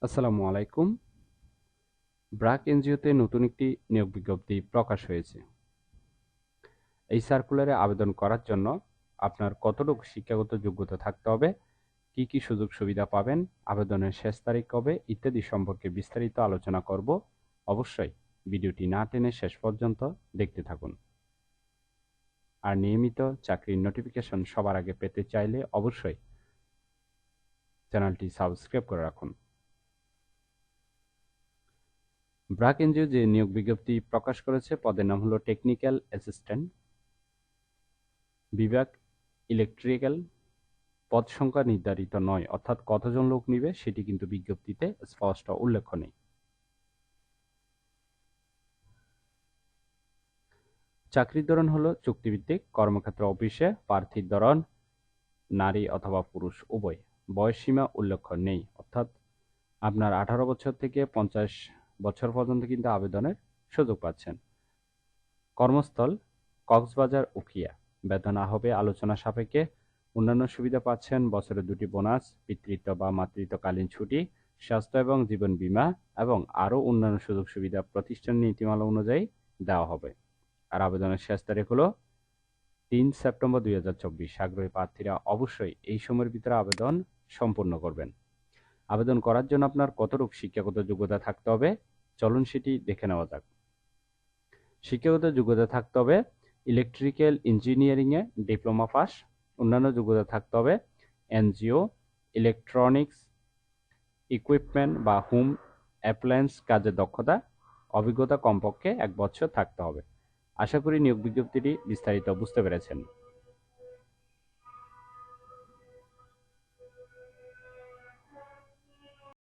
আসসালামু আলাইকুম। ব্র্যাক এনজিওতে নতুন একটি নিয়োগ বিজ্ঞপ্তি প্রকাশ হয়েছে। এই সার্কুলারে আবেদন করার জন্য আপনার কতটুকু শিক্ষাগত যোগ্যতা থাকতে হবে, কি কি সুযোগ সুবিধা পাবেন, আবেদনের শেষ তারিখ কবে ইত্যাদি সম্পর্কে বিস্তারিত আলোচনা করব। অবশ্যই ভিডিওটি না টেনে শেষ পর্যন্ত দেখতে থাকুন। আর নিয়মিত চাকরির নোটিফিকেশন সবার আগে পেতে চাইলে অবশ্যই চ্যানেলটি সাবস্ক্রাইব করে রাখুন। ব্র্যাক এনজিও যে নিয়োগ বিজ্ঞপ্তি প্রকাশ করেছে পদের নাম হলো টেকনিক্যাল অ্যাসিস্ট্যান্ট, বিভাগ ইলেকট্রিক্যাল। পদ সংখ্যা নির্ধারিত নয়, অর্থাৎ কতজন লোক নিবে সেটি কিন্তু বিজ্ঞপ্তিতে স্পষ্ট উল্লেখ নেই। চাকরির ধরন হলো চুক্তিভিত্তিক, কর্মক্ষেত্র অফিসে, প্রার্থীর ধরন নারী অথবা পুরুষ উভয়। বয়সসীমা উল্লেখ নেই, অর্থাৎ আপনার 18 বছর থেকে 50 বছর পর্যন্ত কিন্তু আবেদনের সুযোগ পাচ্ছেন। কর্মস্থল কক্সবাজার উখিয়া। বেতন হবে আলোচনা সাপেক্ষে। অন্যান্য সুবিধা পাচ্ছেন বছরে 2টি বোনাস, পিতৃত্ব বা মাতৃত্বকালীন ছুটি, স্বাস্থ্য এবং জীবন বীমা এবং আরও অন্যান্য সুযোগ সুবিধা প্রতিষ্ঠান নীতিমালা অনুযায়ী দেওয়া হবে। আর আবেদনের শেষ তারিখ হলো 3 সেপ্টেম্বর 2024। আগ্রহী প্রার্থীরা অবশ্যই এই সময়ের ভিতরে আবেদন সম্পূর্ণ করবেন। আবেদন করার জন্য আপনার কতটুকু শিক্ষাগত যোগ্যতা থাকতে হবে চলুন সেটি দেখে নেওয়া যাক। শিক্ষাগত যোগ্যতা থাকতে হবে ইলেকট্রিক্যাল ইঞ্জিনিয়ারিংয়ে ডিপ্লোমা পাস। অন্যান্য যোগ্যতা থাকতে হবে এনজিও, ইলেকট্রনিক্স, ইকুইপমেন্ট বা হোম অ্যাপ্লায়েন্স কাজে দক্ষতা, অভিজ্ঞতা কমপক্ষে 1 বছর থাকতে হবে। আশা করি নিয়োগ বিজ্ঞপ্তিটি বিস্তারিত বুঝতে পেরেছেন।